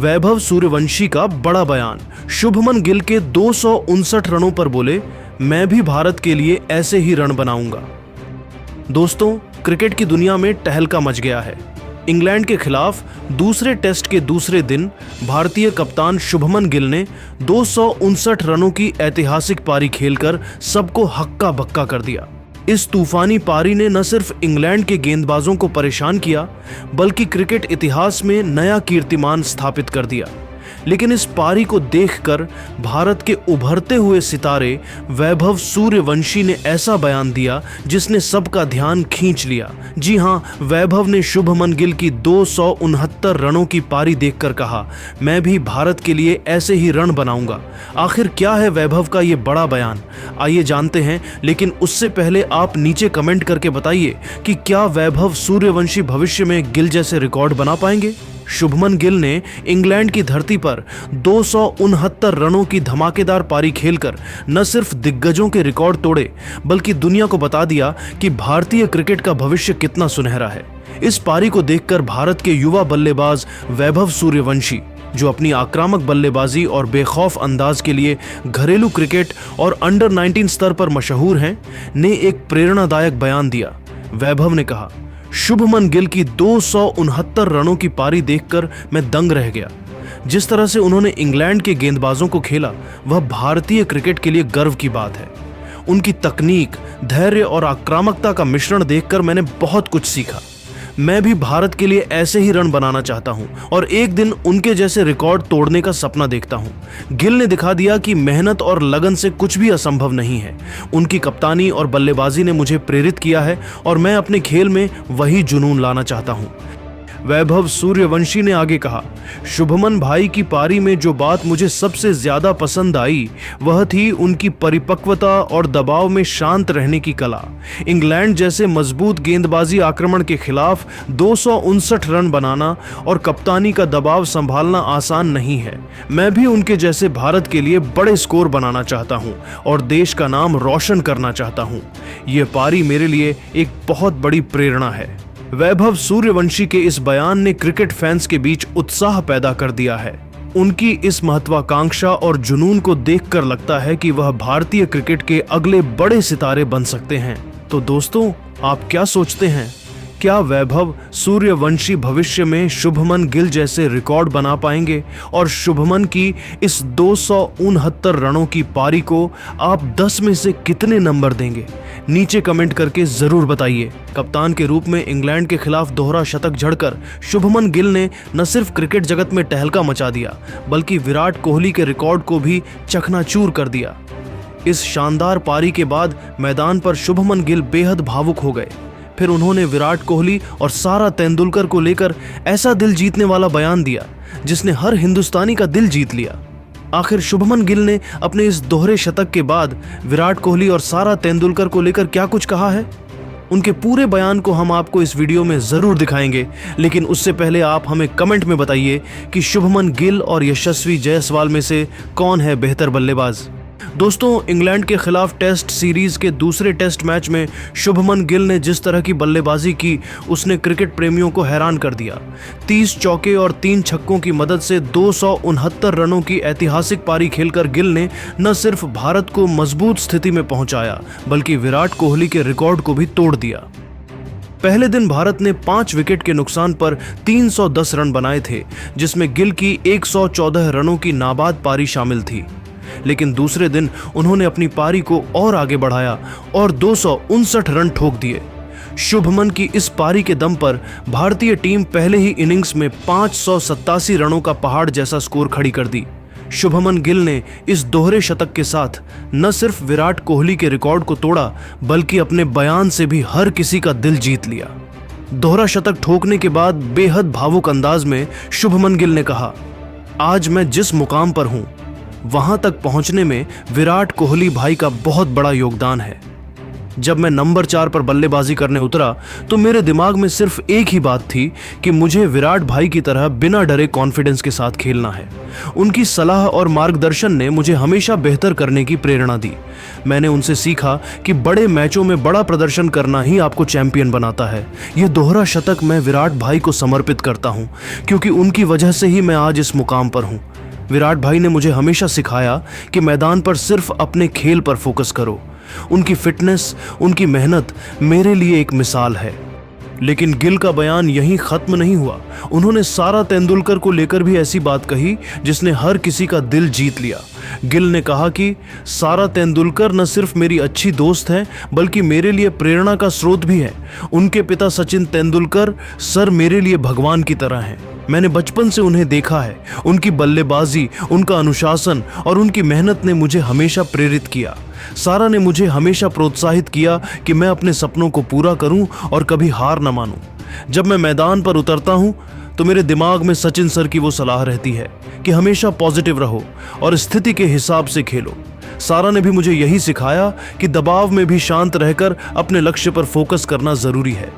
वैभव सूर्यवंशी का बड़ा बयान। शुभमन गिल के 259 रनों पर बोले, मैं भी भारत के लिए ऐसे ही रन बनाऊंगा। दोस्तों, क्रिकेट की दुनिया में टहलका मच गया है। इंग्लैंड के खिलाफ दूसरे टेस्ट के दूसरे दिन भारतीय कप्तान शुभमन गिल ने 259 रनों की ऐतिहासिक पारी खेलकर सबको हक्का बक्का कर दिया। इस तूफानी पारी ने न सिर्फ इंग्लैंड के गेंदबाजों को परेशान किया, बल्कि क्रिकेट इतिहास में नया कीर्तिमान स्थापित कर दिया। लेकिन इस पारी को देखकर भारत के उभरते हुए सितारे वैभव सूर्यवंशी ने ऐसा बयान दिया जिसने सबका ध्यान खींच लिया। जी हां, वैभव ने शुभमन गिल की 269 रनों की पारी देखकर कहा, मैं भी भारत के लिए ऐसे ही रन बनाऊंगा। आखिर क्या है वैभव का ये बड़ा बयान, आइए जानते हैं। लेकिन उससे पहले आप नीचे कमेंट करके बताइए कि क्या वैभव सूर्यवंशी भविष्य में गिल जैसे रिकॉर्ड बना पाएंगे। शुभमन गिल ने इंग्लैंड की धरती पर 269 रनों की धमाकेदार पारी खेलकर न सिर्फ दिग्गजों के रिकॉर्ड तोड़े, बल्कि दुनिया को बता दिया कि भारतीय क्रिकेट का भविष्य कितना सुनहरा है। इस पारी को देखकर भारत के युवा बल्लेबाज वैभव सूर्यवंशी, जो अपनी आक्रामक बल्लेबाजी और बेखौफ अंदाज के लिए घरेलू क्रिकेट और अंडर 19 स्तर पर मशहूर हैं, ने एक प्रेरणादायक बयान दिया। वैभव ने कहा, शुभमन गिल की 269 रनों की पारी देखकर मैं दंग रह गया। जिस तरह से उन्होंने इंग्लैंड के गेंदबाजों को खेला, वह भारतीय क्रिकेट के लिए गर्व की बात है। उनकी तकनीक, धैर्य और आक्रामकता का मिश्रण देखकर मैंने बहुत कुछ सीखा। मैं भी भारत के लिए ऐसे ही रन बनाना चाहता हूं और एक दिन उनके जैसे रिकॉर्ड तोड़ने का सपना देखता हूं। गिल ने दिखा दिया कि मेहनत और लगन से कुछ भी असंभव नहीं है। उनकी कप्तानी और बल्लेबाजी ने मुझे प्रेरित किया है और मैं अपने खेल में वही जुनून लाना चाहता हूं। वैभव सूर्यवंशी ने आगे कहा, शुभमन भाई की पारी में जो बात मुझे सबसे ज्यादा पसंद आई वह थी उनकी परिपक्वता और दबाव में शांत रहने की कला। इंग्लैंड जैसे मजबूत गेंदबाजी आक्रमण के खिलाफ 259 रन बनाना और कप्तानी का दबाव संभालना आसान नहीं है। मैं भी उनके जैसे भारत के लिए बड़े स्कोर बनाना चाहता हूं और देश का नाम रोशन करना चाहता हूं। यह पारी मेरे लिए एक बहुत बड़ी प्रेरणा है। वैभव सूर्यवंशी के इस बयान ने क्रिकेट फैंस के बीच उत्साह पैदा कर दिया है। उनकी इस महत्वाकांक्षा और जुनून को देखकर लगता है कि वह भारतीय क्रिकेट के अगले बड़े सितारे बन सकते हैं। तो दोस्तों, आप क्या सोचते हैं? क्या वैभव सूर्यवंशी भविष्य में शुभमन गिल जैसे रिकॉर्ड बना पाएंगे? और शुभमन की इस 269 रनों की पारी को आप 10 में से कितने नंबर देंगे? नीचे कमेंट करके जरूर बताइए। कप्तान के रूप में इंग्लैंड के खिलाफ दोहरा शतक जड़कर शुभमन गिल ने न सिर्फ क्रिकेट जगत में टहलका मचा दिया, बल्कि विराट कोहली के रिकॉर्ड को भी चकनाचूर कर दिया। इस शानदार पारी के बाद मैदान पर शुभमन गिल बेहद भावुक हो गए। फिर उन्होंने विराट कोहली और सारा तेंदुलकर को लेकर ऐसा दिल जीतने वाला बयान दिया जिसने हर हिंदुस्तानी का दिल जीत लिया। आखिर शुभमन गिल ने अपने इस दोहरे शतक के बाद विराट कोहली और सारा तेंदुलकर को लेकर क्या कुछ कहा है? उनके पूरे बयान को हम आपको इस वीडियो में जरूर दिखाएंगे, लेकिन उससे पहले आप हमें कमेंट में बताइए कि शुभमन गिल और यशस्वी जायसवाल में से कौन है बेहतर बल्लेबाज। दोस्तों, इंग्लैंड के खिलाफ टेस्ट सीरीज के दूसरे टेस्ट मैच में शुभमन गिल ने जिस तरह की बल्लेबाजी की, उसने क्रिकेट प्रेमियों को हैरान कर दिया। 30 चौके और 3 छक्कों की मदद से 269 रनों की ऐतिहासिक पारी खेलकर गिल ने न सिर्फ भारत को मजबूत स्थिति में पहुंचाया, बल्कि विराट कोहली के रिकॉर्ड को भी तोड़ दिया। पहले दिन भारत ने 5 विकेट के नुकसान पर 310 रन बनाए थे, जिसमें गिल की 114 रनों की नाबाद पारी शामिल थी। लेकिन दूसरे दिन उन्होंने अपनी पारी को और आगे बढ़ाया और 259 रन ठोक दिए। शुभमन की इस पारी के दम पर भारतीय टीम पहले ही इनिंग्स में 587 रनों का पहाड़ जैसा स्कोर खड़ी कर दी। शुभमन गिल ने इस दोहरे शतक के साथ न सिर्फ विराट कोहली के रिकॉर्ड को तोड़ा, बल्कि अपने बयान से भी हर किसी का दिल जीत लिया। दोहरा शतक ठोकने के बाद बेहद भावुक अंदाज में शुभमन गिल ने कहा, आज मैं जिस मुकाम पर हूं, वहां तक पहुंचने में विराट कोहली भाई का बहुत बड़ा योगदान है। जब मैं नंबर 4 पर बल्लेबाजी करने उतरा तो मेरे दिमाग में सिर्फ एक ही बात थी कि मुझे विराट भाई की तरह बिना डरे कॉन्फिडेंस के साथ खेलना है। उनकी सलाह और मार्गदर्शन ने मुझे हमेशा बेहतर करने की प्रेरणा दी। मैंने उनसे सीखा कि बड़े मैचों में बड़ा प्रदर्शन करना ही आपको चैंपियन बनाता है। यह दोहरा शतक मैं विराट भाई को समर्पित करता हूं, क्योंकि उनकी वजह से ही मैं आज इस मुकाम पर हूं। विराट भाई ने मुझे हमेशा सिखाया कि मैदान पर सिर्फ अपने खेल पर फोकस करो। उनकी फिटनेस, उनकी मेहनत मेरे लिए एक मिसाल है। लेकिन गिल का बयान यहीं खत्म नहीं हुआ। उन्होंने सारा तेंदुलकर को लेकर भी ऐसी बात कही जिसने हर किसी का दिल जीत लिया। गिल ने कहा कि सारा तेंदुलकर न सिर्फ मेरी अच्छी दोस्त है बल्कि मेरे लिए प्रेरणा का स्रोत भी है। उनके पिता सचिन तेंदुलकर सर मेरे लिए भगवान की तरह हैं। मैंने बचपन से उन्हें देखा है। उनकी बल्लेबाजी, उनका अनुशासन और उनकी मेहनत ने मुझे हमेशा प्रेरित किया। सारा ने मुझे हमेशा प्रोत्साहित किया कि मैं अपने सपनों को पूरा करूं और कभी हार न मानूं। जब मैं मैदान पर उतरता हूं तो मेरे दिमाग में सचिन सर की वो सलाह रहती है कि हमेशा पॉजिटिव रहो और स्थिति के हिसाब से खेलो। सारा ने भी मुझे यही सिखाया कि दबाव में भी शांत रहकर अपने लक्ष्य पर फोकस करना जरूरी है।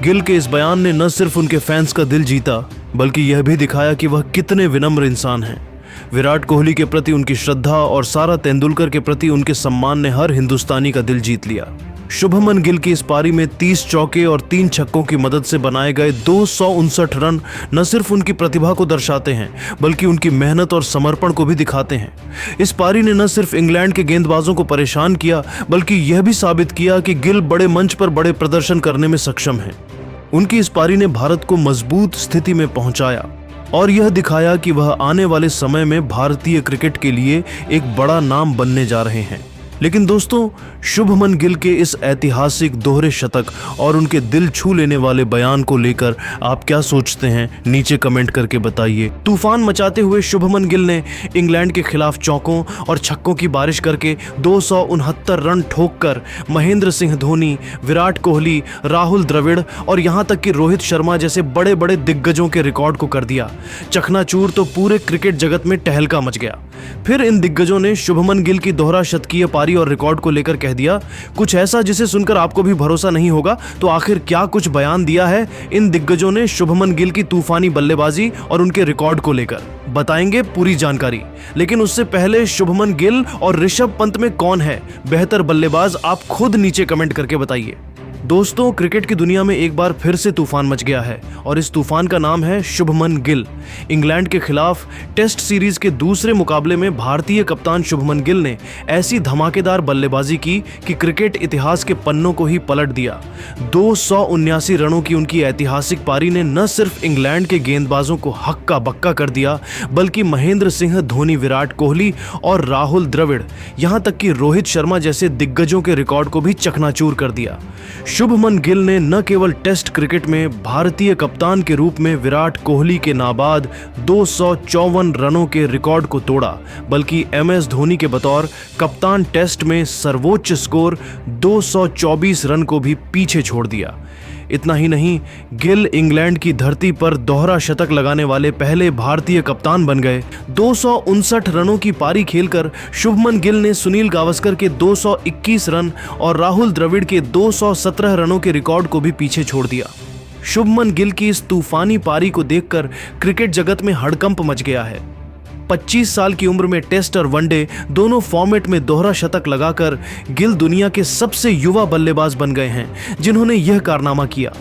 गिल के इस बयान ने न सिर्फ उनके फैंस का दिल जीता बल्कि यह भी दिखाया कि वह कितने विनम्र इंसान हैं। विराट कोहली के प्रति उनकी श्रद्धा और सारा तेंदुलकर के प्रति उनके सम्मान ने हर हिंदुस्तानी का दिल जीत लिया। शुभमन गिल की इस पारी में 30 चौके और 3 छक्कों की मदद से बनाए गए 259 रन न सिर्फ उनकी प्रतिभा को दर्शाते हैं बल्कि उनकी मेहनत और समर्पण को भी दिखाते हैं। इस पारी ने न सिर्फ इंग्लैंड के गेंदबाजों को परेशान किया बल्कि यह भी साबित किया कि गिल बड़े मंच पर बड़े प्रदर्शन करने में सक्षम हैं। उनकी इस पारी ने भारत को मजबूत स्थिति में पहुंचाया और यह दिखाया कि वह आने वाले समय में भारतीय क्रिकेट के लिए एक बड़ा नाम बनने जा रहे हैं। लेकिन दोस्तों, शुभमन गिल के इस ऐतिहासिक दोहरे शतक और उनके दिल छू लेने वाले बयान को लेकर आप क्या सोचते हैं, नीचे कमेंट करके बताइए। तूफान मचाते हुए शुभमन गिल ने इंग्लैंड के खिलाफ चौकों और छक्कों की बारिश करके 269 रन ठोककर महेंद्र सिंह धोनी, विराट कोहली, राहुल द्रविड़ और यहां तक कि रोहित शर्मा जैसे बड़े बड़े दिग्गजों के रिकॉर्ड को कर दिया। चकनाचूर तो पूरे क्रिकेट जगत में टहलका मच गया। फिर इन दिग्गजों ने शुभमन गिल की दोहरा शतकीय पारी और रिकॉर्ड को लेकर कह दिया कुछ ऐसा जिसे सुनकर आपको भी भरोसा नहीं होगा। तो आखिर क्या कुछ बयान दिया है इन दिग्गजों ने शुभमन गिल की तूफानी बल्लेबाजी और उनके रिकॉर्ड को लेकर, बताएंगे पूरी जानकारी। लेकिन उससे पहले शुभमन गिल और ऋषभ पंत में कौन है बेहतर बल्लेबाज, आप खुद नीचे कमेंट करके बताइए। दोस्तों, क्रिकेट की दुनिया में एक बार फिर से तूफान मच गया है और इस तूफान का नाम है शुभमन गिल। इंग्लैंड के खिलाफ टेस्ट सीरीज के दूसरे मुकाबले में भारतीय कप्तान शुभमन गिल ने ऐसी धमाकेदार बल्लेबाजी की कि क्रिकेट इतिहास के पन्नों को ही पलट दिया। 279 रनों की उनकी ऐतिहासिक पारी ने न सिर्फ इंग्लैंड के गेंदबाजों को हक्का बक्का कर दिया बल्कि महेंद्र सिंह धोनी, विराट कोहली और राहुल द्रविड़, यहां तक कि रोहित शर्मा जैसे दिग्गजों के रिकॉर्ड को भी चकनाचूर कर दिया। शुभमन गिल ने न केवल टेस्ट क्रिकेट में भारतीय कप्तान के रूप में विराट कोहली के नाबाद 254 रनों के रिकॉर्ड को तोड़ा बल्कि MS धोनी के बतौर कप्तान टेस्ट में सर्वोच्च स्कोर 224 रन को भी पीछे छोड़ दिया। इतना ही नहीं, गिल इंग्लैंड की धरती पर दोहरा शतक लगाने वाले पहले भारतीय कप्तान बन गए। 259 रनों की पारी खेलकर शुभमन गिल ने सुनील गावस्कर के 221 रन और राहुल द्रविड़ के 217 रनों के रिकॉर्ड को भी पीछे छोड़ दिया। शुभमन गिल की इस तूफानी पारी को देखकर क्रिकेट जगत में हड़कंप मच गया है। 25 साल की उम्र में टेस्ट और वनडे दोनों फॉर्मेट में दोहरा शतक लगाकर गिल दुनिया के सबसे युवा बल्लेबाज बन गए हैं जिन्होंने यह कारनामा किया।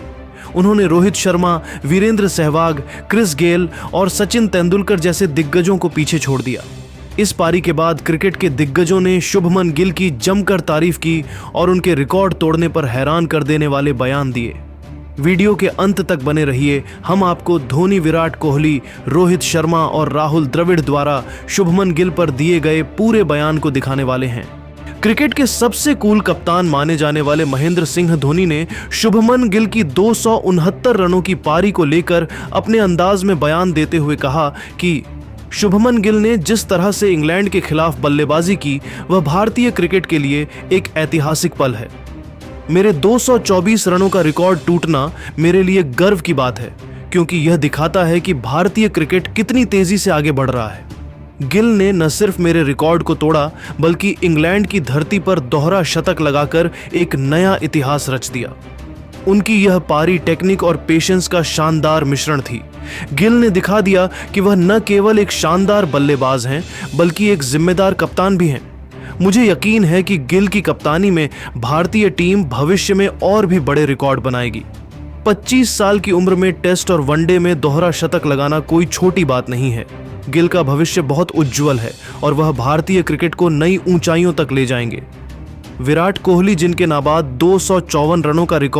उन्होंने रोहित शर्मा, वीरेंद्र सहवाग, क्रिस गेल और सचिन तेंदुलकर जैसे दिग्गजों को पीछे छोड़ दिया। इस पारी के बाद क्रिकेट के दिग्गजों ने शुभमन गिल की जमकर तारीफ की और उनके रिकॉर्ड तोड़ने पर हैरान कर देने वाले बयान दिए। वीडियो के अंत तक बने रहिए, हम आपको धोनी, विराट कोहली, रोहित शर्मा और राहुल द्रविड़ द्वारा शुभमन गिल पर दिए गए पूरे बयान को दिखाने वाले हैं। क्रिकेट के सबसे कूल कप्तान माने जाने वाले महेंद्र सिंह धोनी ने शुभमन गिल की 269 रनों की पारी को लेकर अपने अंदाज में बयान देते हुए कहा कि शुभमन गिल ने जिस तरह से इंग्लैंड के खिलाफ बल्लेबाजी की वह भारतीय क्रिकेट के लिए एक ऐतिहासिक पल है। मेरे 224 रनों का रिकॉर्ड टूटना मेरे लिए गर्व की बात है क्योंकि यह दिखाता है कि भारतीय क्रिकेट कितनी तेजी से आगे बढ़ रहा है। गिल ने न सिर्फ मेरे रिकॉर्ड को तोड़ा बल्कि इंग्लैंड की धरती पर दोहरा शतक लगाकर एक नया इतिहास रच दिया। उनकी यह पारी टेक्निक और पेशेंस का शानदार मिश्रण थी। गिल ने दिखा दिया कि वह न केवल एक शानदार बल्लेबाज हैं बल्कि एक जिम्मेदार कप्तान भी हैं। मुझे यकीन है कि गिल की कप्तानी में भारतीय टीम भविष्य में और भी बड़े रिकॉर्ड बनाएगी। 25 साल की उम्र में टेस्ट और वनडे में दोहरा शतक लगाना कोई छोटी बात नहीं है। गिल का भविष्य बहुत उज्जवल है और वह भारतीय क्रिकेट को नई ऊंचाइयों तक ले जाएंगे। विराट कोहली जिनके नाबाद 254 रनों का रिकॉर्ड